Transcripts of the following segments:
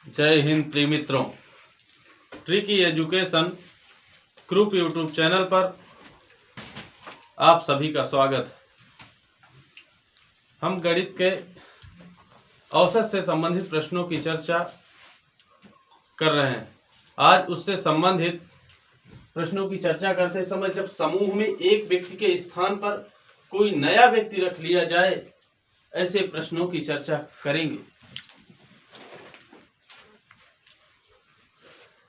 जय हिंद प्रिय मित्रों, tricky education group YouTube channel पर आप सभी का स्वागत है। हम गणित के औसत से संबंधित प्रश्नों की चर्चा कर रहे हैं। आज उससे संबंधित प्रश्नों की चर्चा करते समय जब समूह में एक व्यक्ति के स्थान पर कोई नया व्यक्ति रख लिया जाए, ऐसे प्रश्नों की चर्चा करेंगे।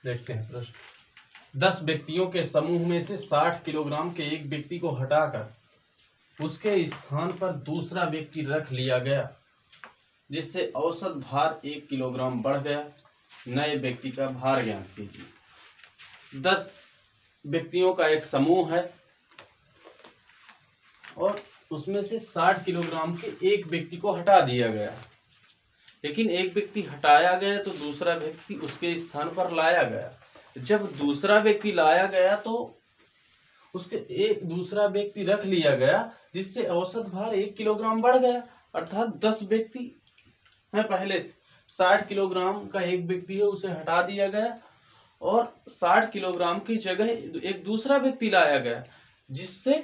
देखते हैं प्रश्न। 10 व्यक्तियों के समूह में से 60 किलोग्राम के एक व्यक्ति को हटाकर उसके स्थान पर दूसरा व्यक्ति रख लिया गया, जिससे औसत भार 1 किलोग्राम बढ़ गया। नए व्यक्ति का भार ज्ञात कीजिए। 10 व्यक्तियों का एक समूह है और उसमें से 60 किलोग्राम के एक व्यक्ति को हटा दिया गया, लेकिन एक व्यक्ति हटाया गया तो दूसरा व्यक्ति उसके स्थान पर लाया गया। जब दूसरा व्यक्ति लाया गया तो उसके एक दूसरा व्यक्ति रख लिया गया, जिससे औसत भार 1 किलोग्राम बढ़ गया। अर्थात 10 व्यक्ति है, पहले से 60 किलोग्राम का एक व्यक्ति है, उसे हटा दिया गया और 60 किलोग्राम की जगह एक दूसरा व्यक्ति लाया गया, जिससे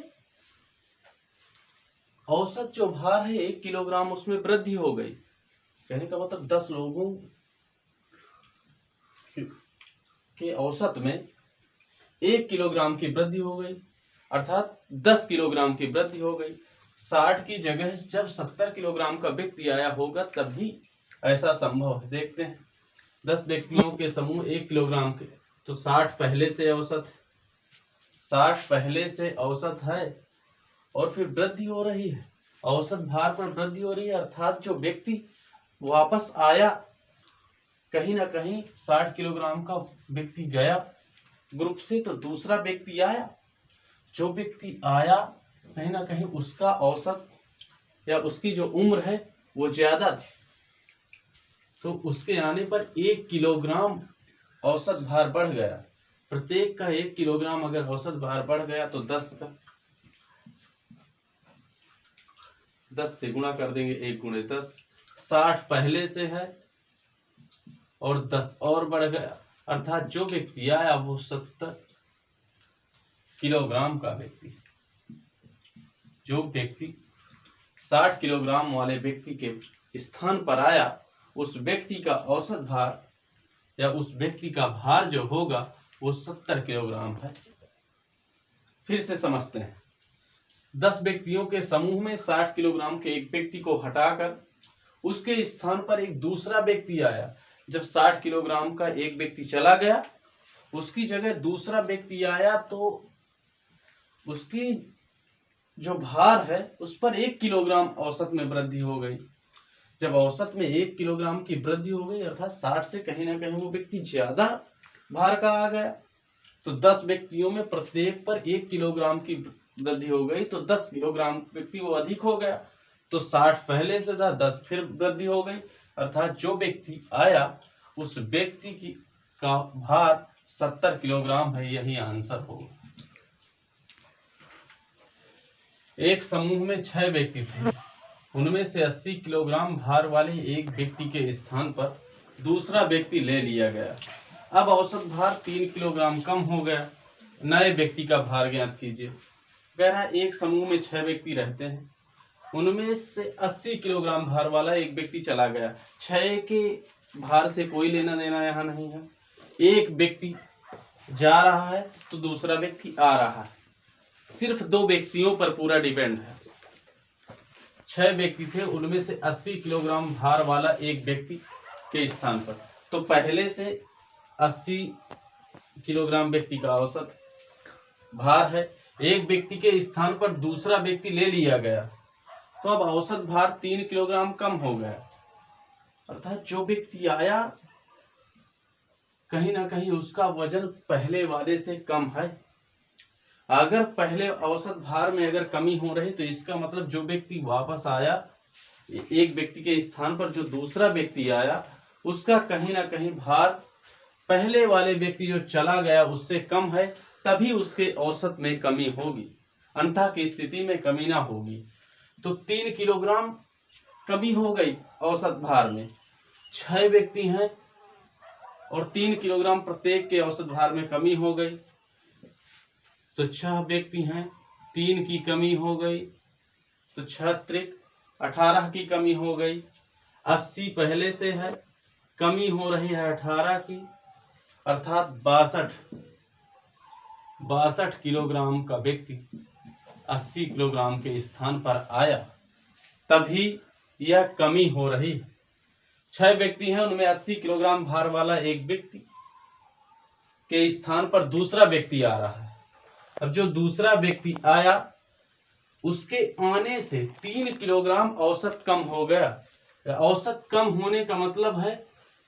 औसत जो भार है 1 किलोग्राम उसमें वृद्धि हो गई। कहने का मतलब 10 लोगों के औसत में 1 किलोग्राम की वृद्धि हो गई, अर्थात 10 किलोग्राम की वृद्धि हो गई। 60 की जगह जब 70 किलोग्राम का व्यक्ति आया होगा तब भी ऐसा संभव है। देखते हैं, 10 व्यक्तियों के समूह 1 किलोग्राम के, तो 60 पहले से औसत है और फिर वृद्धि हो रही है, औसत भार पर वृद्धि हो रही है। अर्थात जो व्यक्ति वापस आया, कहीं ना कहीं 60 किलोग्राम का व्यक्ति गया ग्रुप से, तो दूसरा व्यक्ति आया। जो व्यक्ति आया कहीं ना कहीं उसका औसत या उसकी जो उम्र है वो ज्यादा थी, तो उसके आने पर 1 किलोग्राम औसत भार बढ़ गया। प्रत्येक का 1 किलोग्राम अगर औसत भार बढ़ गया तो 10 से गुणा कर देंगे, 1 गुणे 10। 60 पहले से है और 10 और बढ़ गया, अर्थात जो व्यक्ति आया वो 70 किलोग्राम का व्यक्ति। जो व्यक्ति 60 किलोग्राम वाले व्यक्ति के स्थान पर आया, उस व्यक्ति का औसत भार या उस व्यक्ति का भार जो होगा वो 70 किलोग्राम है। फिर से समझते हैं। 10 व्यक्तियों के समूह में 60 किलोग्राम के एक व्यक्ति को हटाकर उसके स्थान पर एक दूसरा व्यक्ति आया। जब 60 किलोग्राम का एक व्यक्ति चला गया, उसकी जगह दूसरा व्यक्ति आया, तो उसकी जो भार है उस पर 1 किलोग्राम औसत में वृद्धि हो गई। जब औसत में 1 किलोग्राम की वृद्धि हो गई, अर्थात 60 से कहीं ना कहीं वो व्यक्ति ज्यादा भार का आ गया, तो 10 व्यक्तियों में प्रत्येक पर 1 किलोग्राम की वृद्धि हो गई, तो 10 किलोग्राम व्यक्ति वो अधिक हो गया। तो 60 पहले से था, 10 फिर वृद्धि हो गई, अर्थात जो व्यक्ति आया उस व्यक्ति की का भार 70 किलोग्राम है। यही आंसर होगा। एक समूह में 6 व्यक्ति थे, उनमें से 80 किलोग्राम भार वाले एक व्यक्ति के स्थान पर दूसरा व्यक्ति ले लिया गया। अब औसत भार 3 किलोग्राम कम हो गया। नए व्यक्ति का भार ज्ञात कीजिए। कह रहा है एक समूह में 6 व्यक्ति रहते हैं, उनमें से 80 किलोग्राम भार वाला एक व्यक्ति चला गया। 6 के भार से कोई लेना देना यहाँ नहीं है। एक व्यक्ति जा रहा है तो दूसरा व्यक्ति आ रहा है, सिर्फ 2 व्यक्तियों पर पूरा डिपेंड है। 6 व्यक्ति थे, उनमें से 80 किलोग्राम भार वाला एक व्यक्ति के स्थान पर, तो पहले से 80 किलोग्राम व्यक्ति का औसत भार है। एक व्यक्ति के स्थान पर दूसरा व्यक्ति ले लिया गया, तो अब औसत भार 3 किलोग्राम कम हो गया। अर्थात जो व्यक्ति आया कहीं ना कहीं उसका वजन पहले वाले से कम है। अगर पहले औसत भार में अगर कमी हो रही, तो इसका मतलब जो व्यक्ति वापस आया, एक व्यक्ति के स्थान पर जो दूसरा व्यक्ति आया, उसका कहीं ना कहीं भार पहले वाले व्यक्ति जो चला गया उससे कम है, तभी उसके औसत में कमी होगी। अन्यथा की स्थिति में कमी ना होगी। तो 3 किलोग्राम कमी हो गई औसत भार में। 6 व्यक्ति हैं और 3 किलोग्राम प्रत्येक के औसत भार में कमी हो गई। तो 6 व्यक्ति हैं, 3 की कमी हो गई, तो 6 त्रिक 18 की कमी हो गई। 80 पहले से है, कमी हो रही है 18 की, अर्थात 62 किलोग्राम का व्यक्ति 80 किलोग्राम के स्थान पर आया, तभी यह कमी हो रही है। 6 व्यक्ति हैं, उनमें 80 किलोग्राम भार वाला एक व्यक्ति के स्थान पर दूसरा व्यक्ति आ रहा है। अब जो दूसरा व्यक्ति आया, उसके आने से 3 किलोग्राम औसत कम हो गया। औसत कम होने का मतलब है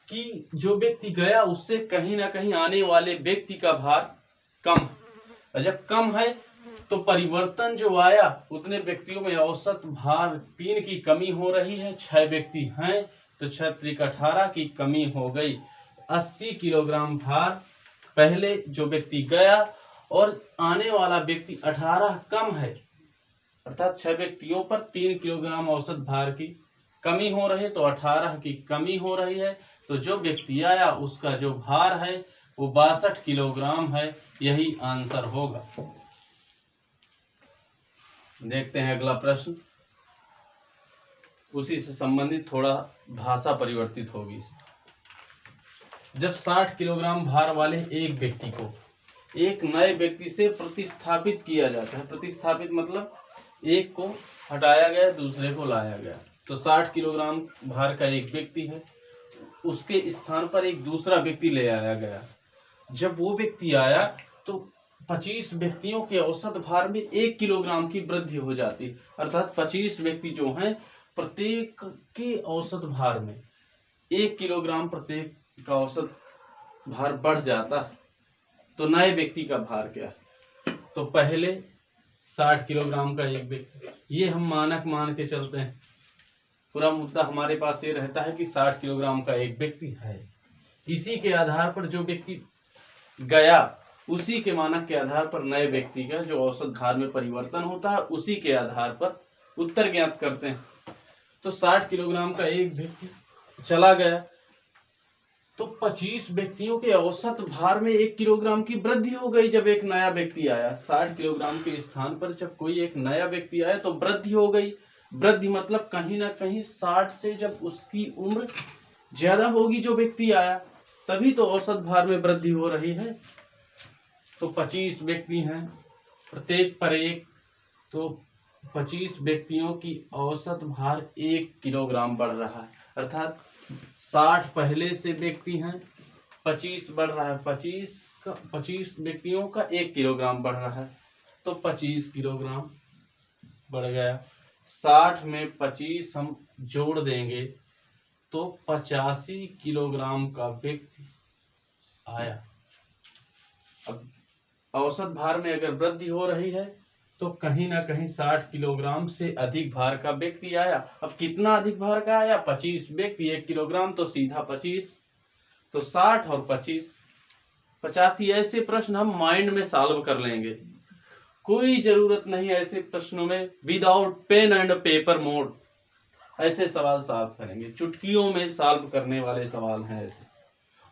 कि जो व्यक्ति गया उससे कहीं ना कहीं आने वाले व्यक्ति का भार कम है, और जब कम है तो परिवर्तन जो आया उतने व्यक्तियों में औसत भार 3 की कमी हो रही है। 6 व्यक्ति हैं तो 6 त्रिक 18 की कमी हो गई। 80 किलोग्राम भार पहले जो व्यक्ति गया और आने वाला व्यक्ति 18 कम है, अर्थात 6 व्यक्तियों पर 3 किलोग्राम औसत भार की कमी हो रही है, तो 18 की कमी हो रही है। तो जो व्यक्ति आया उसका जो भार है वो 62 किलोग्राम है। यही आंसर होगा। देखते हैं अगला प्रश्न, उसी से संबंधित थोड़ा भाषा परिवर्तित होगी। जब 60 किलोग्राम भार वाले एक व्यक्ति को एक नए व्यक्ति से प्रतिस्थापित किया जाता है, प्रतिस्थापित मतलब एक को हटाया गया दूसरे को लाया गया, तो 60 किलोग्राम भार का एक व्यक्ति है, उसके स्थान पर एक दूसरा व्यक्ति ले आया गया। जब वो व्यक्ति आया तो 25 व्यक्तियों के औसत भार में 1 किलोग्राम की वृद्धि हो जाती, अर्थात 25 व्यक्ति जो हैं प्रत्येक के औसत भार में 1 किलोग्राम प्रत्येक का औसत भार बढ़ जाता है। तो नए व्यक्ति का भार क्या है? तो पहले 60 किलोग्राम का एक व्यक्ति, ये हम मानक मान के चलते हैं। पूरा मुद्दा हमारे पास ये रहता है कि 60 किलोग्राम का एक व्यक्ति है, इसी के आधार पर जो व्यक्ति गया उसी के मानक के आधार पर नए व्यक्ति का जो औसत भार में परिवर्तन होता है उसी के आधार पर उत्तर ज्ञात करते हैं। तो 60 किलोग्राम का एक व्यक्ति चला गया तो 25 व्यक्तियों के औसत भार में 1 किलोग्राम की वृद्धि हो गई। जब एक नया व्यक्ति आया 60 किलोग्राम के स्थान पर जब कोई एक नया व्यक्ति आया तो वृद्धि हो गई। वृद्धि मतलब कहीं ना कहीं 60 से जब उसकी उम्र ज्यादा होगी जो व्यक्ति आया, तभी तो औसत भार में वृद्धि हो रही है। तो 25 व्यक्ति हैं, प्रत्येक पर एक, तो 25 व्यक्तियों की औसत भार 1 किलोग्राम बढ़ रहा है, अर्थात 60 पहले से व्यक्ति हैं, 25 बढ़ रहा है, 25 व्यक्तियों का 1 किलोग्राम बढ़ रहा है, तो 25 किलोग्राम बढ़ गया। 60 में 25 हम जोड़ देंगे तो 85 किलोग्राम का व्यक्ति आया। अब औसत भार में अगर वृद्धि हो रही है तो कहीं ना कहीं 60 किलोग्राम से अधिक भार का व्यक्ति आया। अब कितना अधिक भार का आया? 25 व्यक्ति 1 किलोग्राम, तो सीधा 25, तो 60 और 25 85। ऐसे प्रश्न हम माइंड में सॉल्व कर लेंगे, कोई जरूरत नहीं ऐसे प्रश्नों में without pen and paper mode ऐसे सवाल सॉल्व करेंगे, चुटकियों में सॉल्व करने वाले सवाल हैं ऐसे।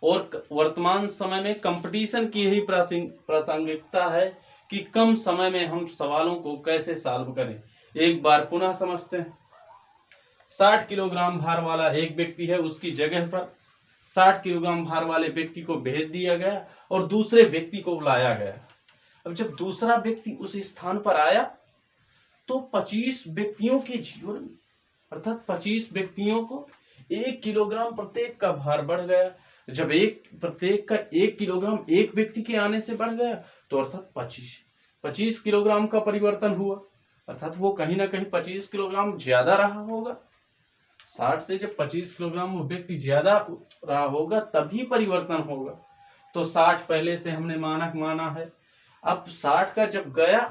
और वर्तमान समय में कंपटीशन की यही प्रासंगिकता है कि कम समय में हम सवालों को कैसे सॉल्व करें। एक बार पुनः समझते हैं। 60 किलोग्राम भार वाला एक व्यक्ति है, उसकी जगह पर 60 किलोग्राम भार वाले व्यक्ति को भेज दिया गया और दूसरे व्यक्ति को बुलाया गया। अब जब दूसरा व्यक्ति उस स्थान पर आया तो 25 व्यक्तियों के जीवन में, अर्थात 25 व्यक्तियों को 1 किलोग्राम प्रत्येक का भार बढ़ गया। जब प्रत्येक का 1 किलोग्राम एक व्यक्ति के आने से बढ़ गया तो अर्थात 25 किलोग्राम का परिवर्तन हुआ, अर्थात वो कहीं ना कहीं 25 किलोग्राम ज्यादा रहा होगा। 60 से जब 25 किलोग्राम वो व्यक्ति ज्यादा रहा होगा तभी परिवर्तन होगा। तो 60 पहले से हमने मानक माना है। अब 60 का जब गया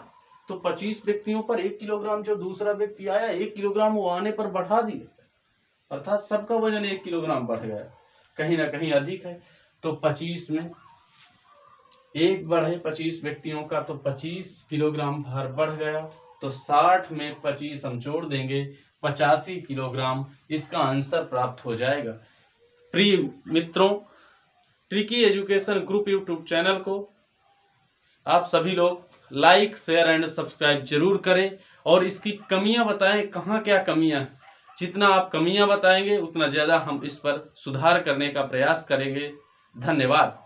तो 25 व्यक्तियों पर 1 किलोग्राम जो दूसरा व्यक्ति आया 1 किलोग्राम वो आने पर बढ़ा दिया, अर्थात सबका वजन 1 किलोग्राम बढ़ गया, कहीं ना कहीं अधिक है। तो 25 में एक बढ़े 25 व्यक्तियों का, तो 25 किलोग्राम भार बढ़ गया। तो 60 में 25 हम जोड़ देंगे 85 किलोग्राम, इसका आंसर प्राप्त हो जाएगा। प्रिय मित्रों, tricky education group YouTube channel को आप सभी लोग लाइक, शेयर एंड सब्सक्राइब जरूर करें और इसकी कमियां बताएं, कहाँ क्या कमियां हैं। जितना आप कमियां बताएंगे उतना ज़्यादा हम इस पर सुधार करने का प्रयास करेंगे। धन्यवाद।